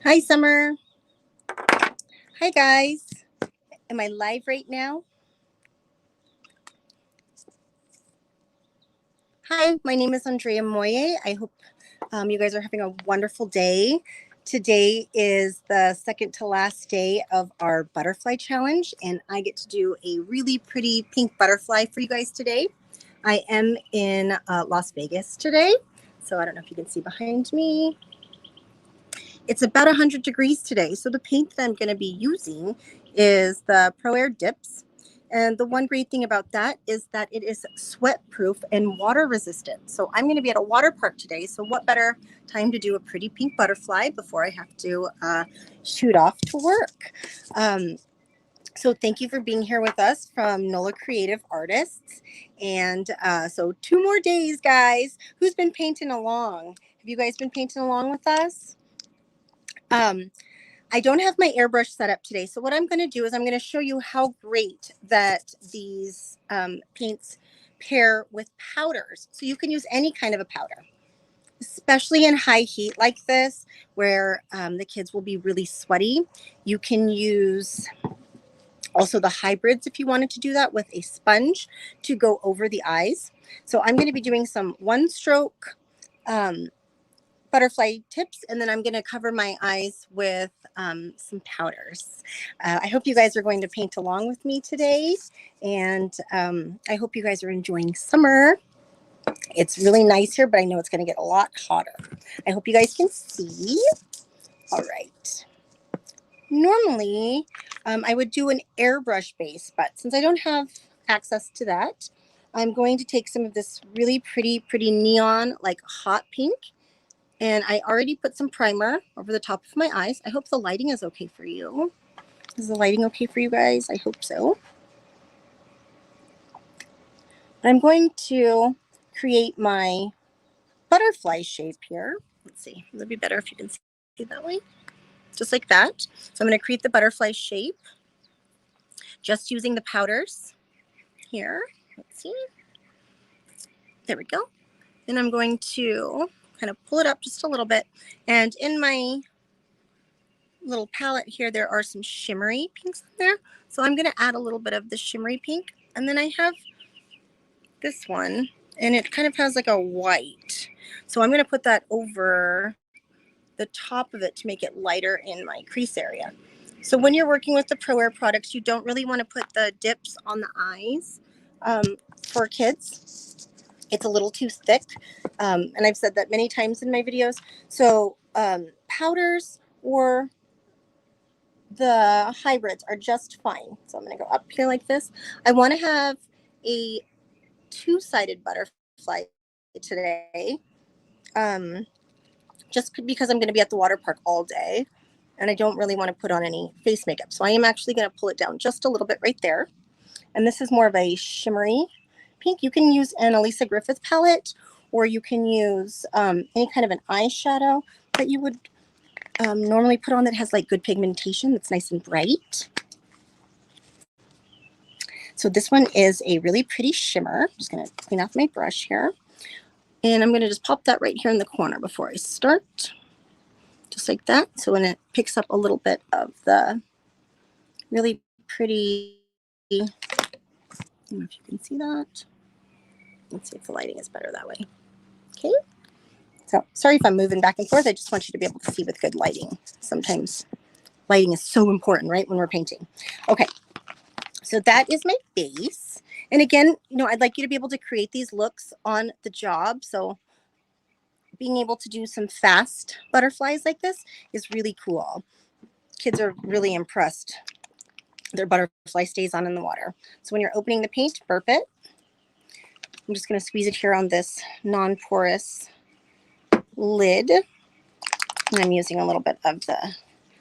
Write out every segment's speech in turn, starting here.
Hi, Summer. Hi, guys. Am I live right now? Hi, my name is Andrea Moje. I hope you guys are having a wonderful day. Today is the second to last day of our butterfly challenge, and I get to do a really pretty pink butterfly for you guys today. I am in Las Vegas today, so I don't know if you can see behind me. It's about 100 degrees today, so the paint that I'm going to be using is the Pro Air Dips. And the one great thing about that is that it is sweat proof and water resistant. So I'm going to be at a water park today. So what better time to do a pretty pink butterfly before I have to shoot off to work. So thank you for being here with us from NOLA Creative Artists. And so 2 more days, guys. Who's been painting along? Have you guys been painting along with us? I don't have my airbrush set up today. So what I'm going to do is I'm going to show you how great that these paints pair with powders. So you can use any kind of a powder, especially in high heat like this, where the kids will be really sweaty. You can use also the hybrids if you wanted to do that with a sponge to go over the eyes. So I'm going to be doing some one stroke butterfly tips, and then I'm going to cover my eyes with some powders. I hope you guys are going to paint along with me today, and I hope you guys are enjoying summer. It's really nice here, but I know it's going to get a lot hotter. I hope you guys can see. All right. Normally, I would do an airbrush base, but since I don't have access to that, I'm going to take some of this really pretty neon, like hot pink. And I already put some primer over the top of my eyes. I hope the lighting is okay for you. Is the lighting okay for you guys? I hope so. But I'm going to create my butterfly shape here. Let's see. It'll be better if you can see that way. Just like that. So I'm going to create the butterfly shape just using the powders here. Let's see. There we go. Then I'm going to kind of pull it up just a little bit. And in my little palette here, there are some shimmery pinks in there. So I'm going to add a little bit of the shimmery pink. And then I have this one, and it kind of has like a white. So I'm going to put that over the top of it to make it lighter in my crease area. So when you're working with the Pro Air products, you don't really want to put the dips on the eyes for kids. It's a little too thick. And I've said that many times in my videos. So powders or the hybrids are just fine. So I'm going to go up here like this. I want to have a two-sided butterfly today, just because I'm going to be at the water park all day, and I don't really want to put on any face makeup. So I am actually going to pull it down just a little bit right there. And this is more of a shimmery pink. You can use an Elisa Griffith palette, or you can use any kind of an eyeshadow that you would normally put on that has like good pigmentation that's nice and bright. So this one is a really pretty shimmer. I'm just going to clean off my brush here. And I'm going to just pop that right here in the corner before I start. Just like that. So when it picks up a little bit of the really pretty, I don't know if you can see that. Let's see if the lighting is better that way. Okay. So sorry if I'm moving back and forth. I just want you to be able to see with good lighting. Sometimes lighting is so important, right, when we're painting. Okay. So that is my base. And again, I'd like you to be able to create these looks on the job. So being able to do some fast butterflies like this is really cool. Kids are really impressed. Their butterfly stays on in the water. So when you're opening the paint, burp it. I'm just going to squeeze it here on this non-porous lid. And I'm using a little bit of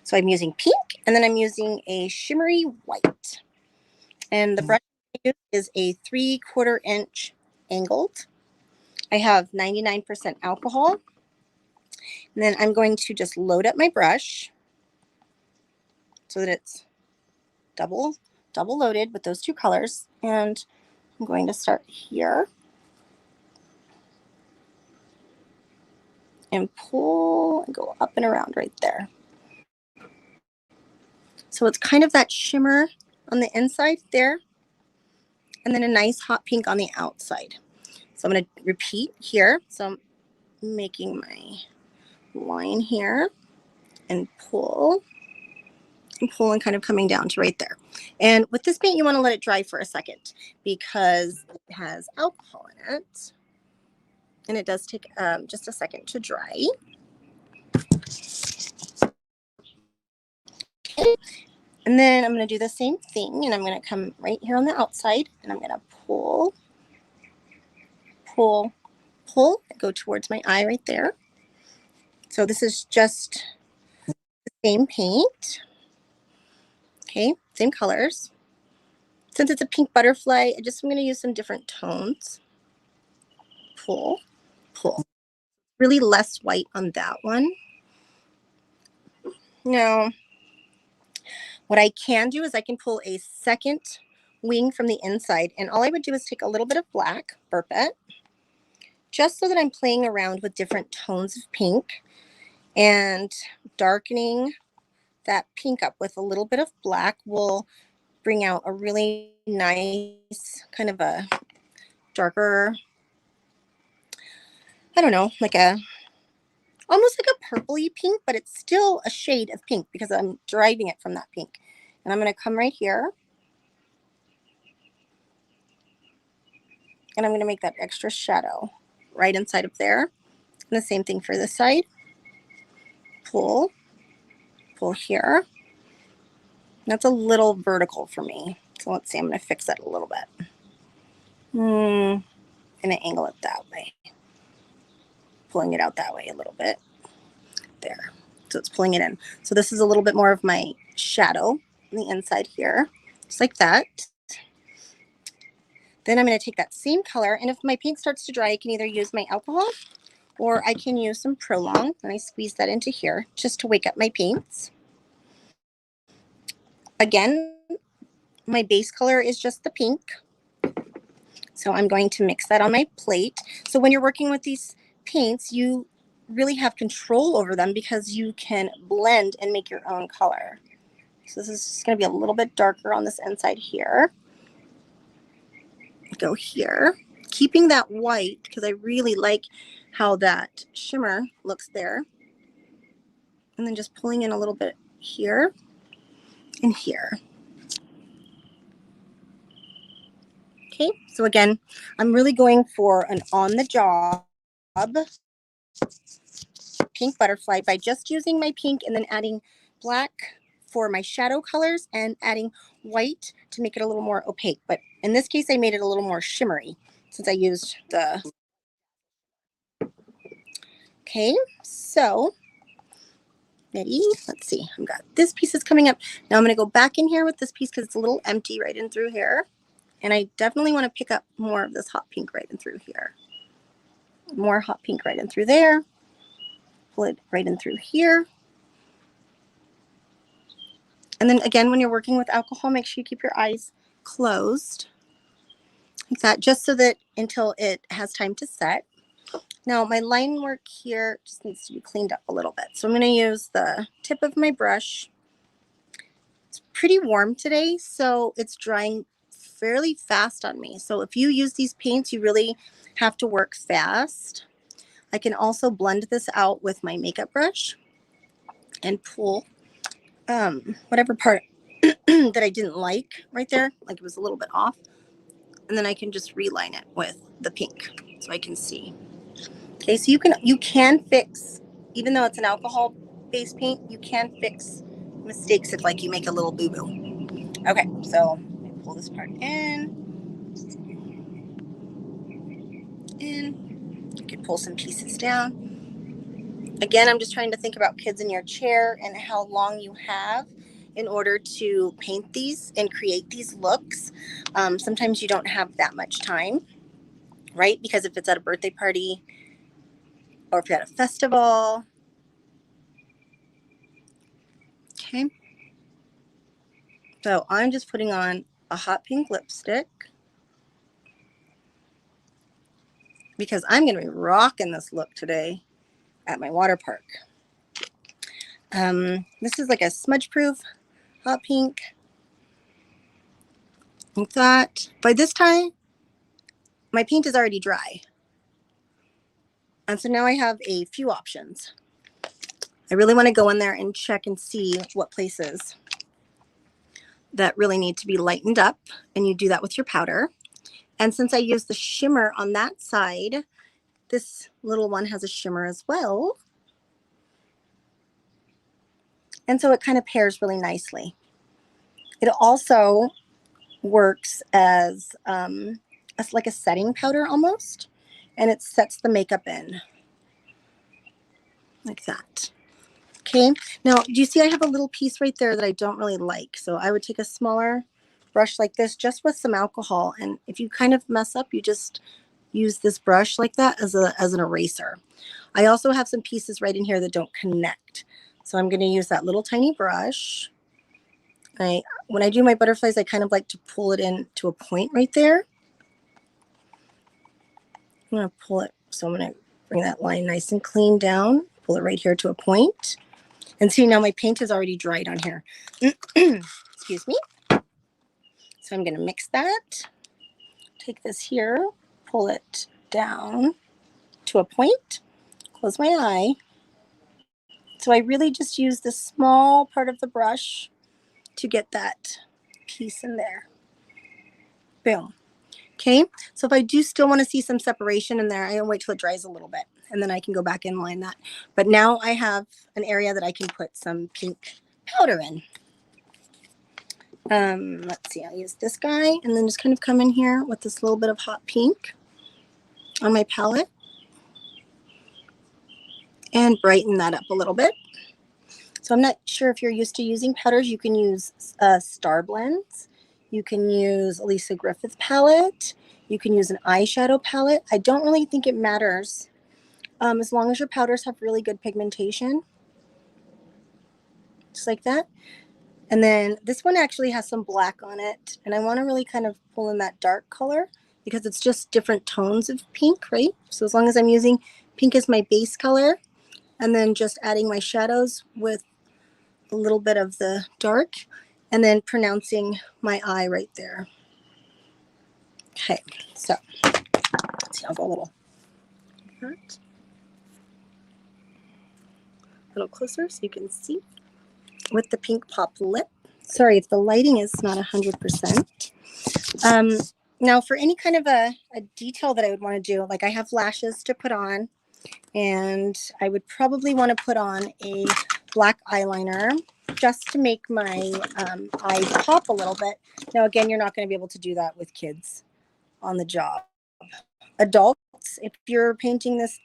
so I'm using pink, and then I'm using a shimmery white. And the brush is a 3/4 inch angled. I have 99% alcohol. And then I'm going to just load up my brush so that it's double loaded with those two colors. And I'm going to start here and pull and go up and around right there. So it's kind of that shimmer on the inside there, and then a nice hot pink on the outside. So I'm going to repeat here. So I'm making my line here and pull and kind of coming down to right there. And with this paint, you want to let it dry for a second because it has alcohol in it. And it does take just a second to dry. Okay. And then I'm going to do the same thing. And I'm going to come right here on the outside. And I'm going to pull, go towards my eye right there. So this is just the same paint. Okay, same colors. Since it's a pink butterfly, I'm going to use some different tones. Pull. Really less white on that one. Now, what I can do is I can pull a second wing from the inside, and all I would do is take a little bit of black, burp it, just so that I'm playing around with different tones of pink and darkening that pink up with a little bit of black will bring out a really nice kind of a darker, I don't know, like a almost like a purpley pink, but it's still a shade of pink because I'm deriving it from that pink. And I'm going to come right here. And I'm going to make that extra shadow right inside of there. And the same thing for this side. Pull here. That's a little vertical for me. So let's see, I'm going to fix that a little bit. I'm going to angle it that way. Pulling it out that way a little bit. There. So it's pulling it in. So this is a little bit more of my shadow on the inside here. Just like that. Then I'm going to take that same color, and if my paint starts to dry, I can either use my alcohol or I can use some Prolong, and I squeeze that into here just to wake up my paints. Again, my base color is just the pink, so I'm going to mix that on my plate. So when you're working with these paints, you really have control over them because you can blend and make your own color. So this is just going to be a little bit darker on this inside here. Go here, keeping that white because I really like how that shimmer looks there. And then just pulling in a little bit here and here. Okay, so again, I'm really going for an on-the-job pink butterfly by just using my pink and then adding black for my shadow colors and adding white to make it a little more opaque. But in this case, I made it a little more shimmery since I used the... Okay, so ready? Let's see. I've got this piece is coming up. Now I'm going to go back in here with this piece because it's a little empty right in through here. And I definitely want to pick up more of this hot pink right in through here. More hot pink right in through there. Pull it right in through here. And then again, when you're working with alcohol, make sure you keep your eyes closed. Like that, just so that until it has time to set. Now my line work here just needs to be cleaned up a little bit. So I'm going to use the tip of my brush. It's pretty warm today, so it's drying fairly fast on me. So if you use these paints, you really have to work fast. I can also blend this out with my makeup brush and pull whatever part that I didn't like right there, like it was a little bit off. And then I can just reline it with the pink so I can see. Okay, so you can fix, even though it's an alcohol-based paint, you can fix mistakes if like you make a little boo-boo. Okay, so pull this part in. You can pull some pieces down. Again, I'm just trying to think about kids in your chair and how long you have in order to paint these and create these looks. Sometimes you don't have that much time, right? Because if it's at a birthday party or if you're at a festival. Okay. So I'm just putting on a hot pink lipstick because I'm going to be rocking this look today at my water park. This is like a smudge proof hot pink, like that. By this time, my paint is already dry. And so now I have a few options. I really want to go in there and check and see what places that really need to be lightened up. And you do that with your powder. And since I use the shimmer on that side, this little one has a shimmer as well. And so it kind of pairs really nicely. It also works as like a setting powder almost. And it sets the makeup in like that. Okay, now do you see I have a little piece right there that I don't really like? So I would take a smaller brush like this just with some alcohol. And if you kind of mess up, you just use this brush like that as an eraser. I also have some pieces right in here that don't connect. So I'm going to use that little tiny brush. When I do my butterflies, I kind of like to pull it in to a point right there. I'm going to pull it. So I'm going to bring that line nice and clean down. Pull it right here to a point. And see, now my paint is already dried on here. Excuse me. So I'm going to mix that. Take this here, pull it down to a point, close my eye. So I really just use this small part of the brush to get that piece in there. Boom. Okay, so if I do still want to see some separation in there, I wait till it dries a little bit, and then I can go back and line that. But now I have an area that I can put some pink powder in. Let's see, I'll use this guy, and then just kind of come in here with this little bit of hot pink on my palette and brighten that up a little bit. So I'm not sure if you're used to using powders. You can use Star Blends. You can use Lisa Griffith palette. You can use an eyeshadow palette. I don't really think it matters as long as your powders have really good pigmentation. Just like that. And then this one actually has some black on it. And I want to really kind of pull in that dark color because it's just different tones of pink, right? So as long as I'm using pink as my base color and then just adding my shadows with a little bit of the dark and then pronouncing my eye right there. Okay, so let's see, I'll go a little closer so you can see with the pink pop lip. Sorry if the lighting is not 100%. Now for any kind of a detail that I would want to do, like I have lashes to put on, and I would probably want to put on a black eyeliner just to make my eyes pop a little bit. Now again, you're not going to be able to do that with kids on the job. Adults, if you're painting this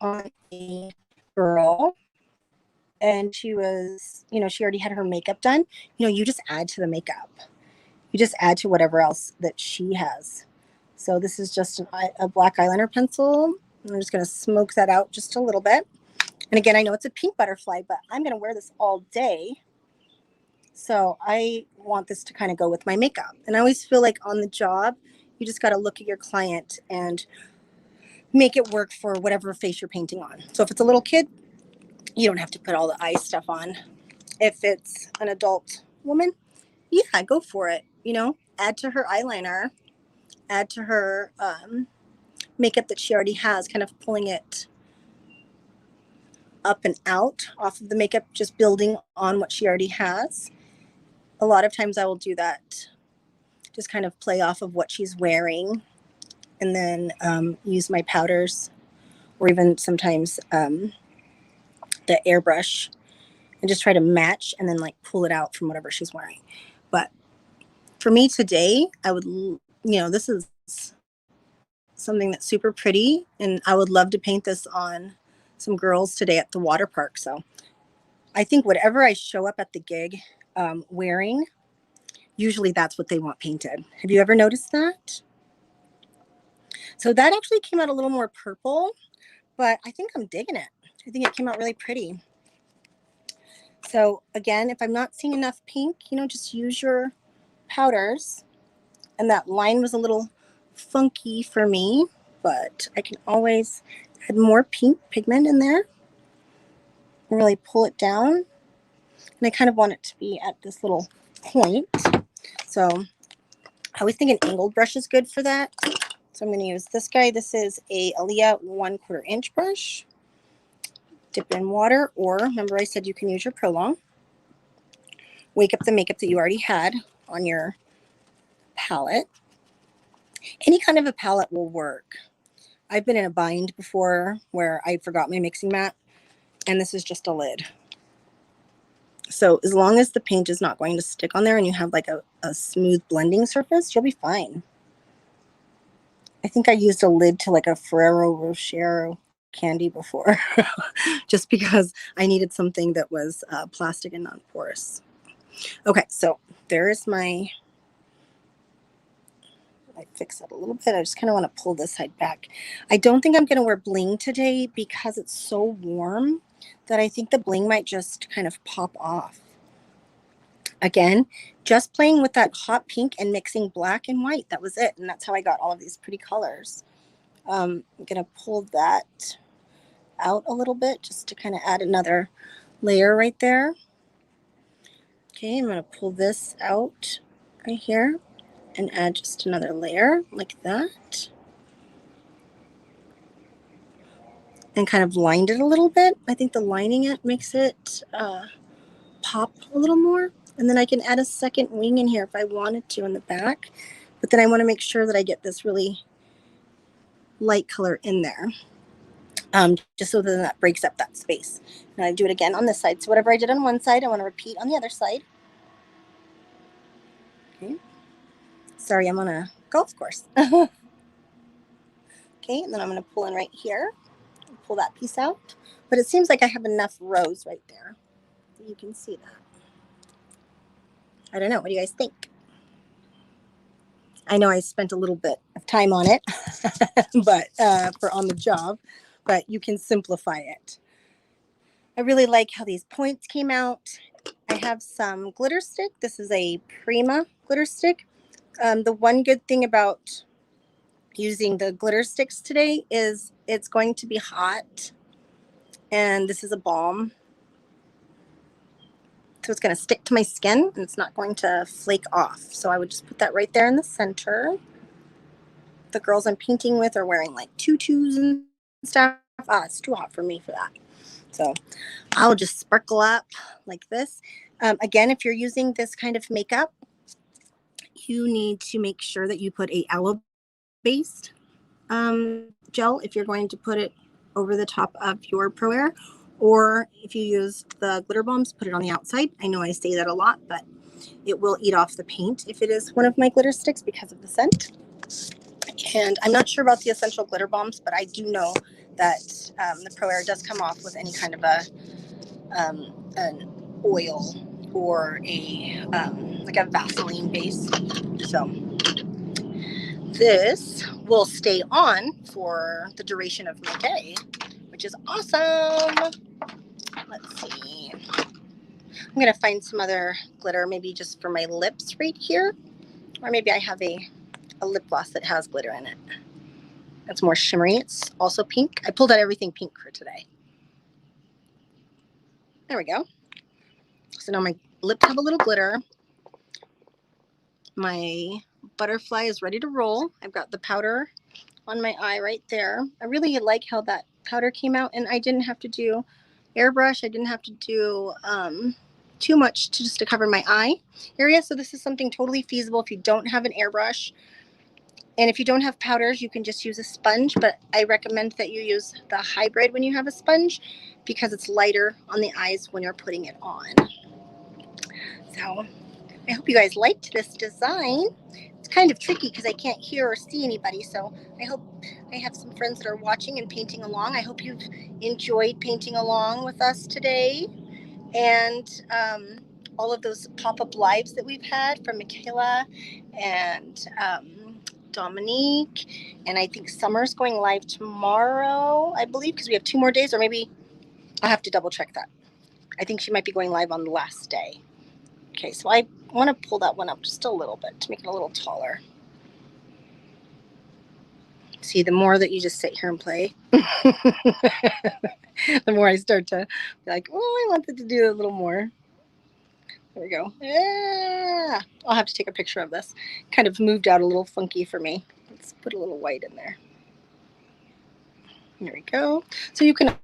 on a girl and she was, she already had her makeup done, you just add to the makeup. You just add to whatever else that she has. So this is just a black eyeliner pencil. I'm just going to smoke that out just a little bit. And again, I know it's a pink butterfly, but I'm going to wear this all day. So I want this to kind of go with my makeup. And I always feel like on the job, you just got to look at your client and make it work for whatever face you're painting on. So if it's a little kid, you don't have to put all the eye stuff on. If it's an adult woman, yeah, go for it. Add to her eyeliner, add to her makeup that she already has, kind of pulling it up and out off of the makeup, just building on what she already has. A lot of times I will do that, just kind of play off of what she's wearing, and then use my powders, or even sometimes the airbrush, and just try to match and then like pull it out from whatever she's wearing. But for me today, I would, this is something that's super pretty, and I would love to paint this on some girls today at the water park. So I think whatever I show up at the gig wearing, usually that's what they want painted. Have you ever noticed that? So that actually came out a little more purple, but I think I'm digging it. I think it came out really pretty. So again, if I'm not seeing enough pink, just use your powders. And that line was a little funky for me, but I can always add more pink pigment in there and really pull it down. And I kind of want it to be at this little point. So I always think an angled brush is good for that. So I'm going to use this guy. This is a Aaliyah 1/4 inch brush. Dip in water, or remember I said you can use your Pro Long. Wake up the makeup that you already had on your palette. Any kind of a palette will work. I've been in a bind before where I forgot my mixing mat, and this is just a lid. So as long as the paint is not going to stick on there and you have like a smooth blending surface, you'll be fine. I think I used a lid to like a Ferrero Rocher candy before just because I needed something that was plastic and non-porous. Okay, so there's my, I fix it a little bit. I just kind of want to pull this side back. I don't think I'm going to wear bling today because it's so warm that I think the bling might just kind of pop off. Again, just playing with that hot pink and mixing black and white. That was it. And that's how I got all of these pretty colors. I'm going to pull that out a little bit just to kind of add another layer right there. Okay, I'm going to pull this out right here and add just another layer like that. And kind of lined it a little bit. I think the lining it makes it pop a little more. And then I can add a second wing in here if I wanted to in the back. But then I want to make sure that I get this really light color in there. Just so that breaks up that space. And I do it again on this side. So whatever I did on one side, I want to repeat on the other side. Okay. Sorry, I'm on a golf course. Okay, and then I'm going to pull in right here. Pull that piece out. But it seems like I have enough rows right there. You can see that. I don't know. What do you guys think? I know I spent a little bit of time on it, but for on the job, but you can simplify it. I really like how these points came out. I have some glitter stick. This is a Prima glitter stick. The one good thing about using the glitter sticks today is it's going to be hot, and this is a balm. So it's going to stick to my skin and it's not going to flake off. So I would just put that right there in the center. The girls I'm painting with are wearing like tutus and stuff. It's too hot for me for that. So I'll just sparkle up like this. Again, if you're using this kind of makeup, you need to make sure that you put a aloe-based gel if you're going to put it over the top of your Pro Air. Or if you use the glitter bombs, put it on the outside. I know I say that a lot, but it will eat off the paint if it is one of my glitter sticks because of the scent. And I'm not sure about the essential glitter bombs, but I do know that the Pro Air does come off with any kind of an oil or a like a Vaseline base. So this will stay on for the duration of my day, which is awesome. Let's see. I'm going to find some other glitter, maybe just for my lips right here. Or maybe I have a lip gloss that has glitter in it. It's more shimmery. It's also pink. I pulled out everything pink for today. There we go. So now my lips have a little glitter. My butterfly is ready to roll. I've got the powder on my eye right there. I really like how that powder came out, and I didn't have to do airbrush. I didn't have to do too much to cover my eye area. So this is something totally feasible if you don't have an airbrush. And if you don't have powders, you can just use a sponge, but I recommend that you use the hybrid when you have a sponge because it's lighter on the eyes when you're putting it on. So I hope you guys liked this design. It's kind of tricky because I can't hear or see anybody, so I hope I have some friends that are watching and painting along. I hope you've enjoyed painting along with us today. And all of those pop-up lives that we've had from Michaela and Dominique, and I think Summer's going live tomorrow, I believe, because we have 2 more days, or maybe I'll have to double check that. I think she might be going live on the last day. Okay, so I want to pull that one up just a little bit to make it a little taller. See, the more that you just sit here and play, the more I start to be like, oh, I wanted to do a little more. There we go. Yeah. I'll have to take a picture of this. Kind of moved out a little funky for me. Let's put a little white in there. There we go. So you can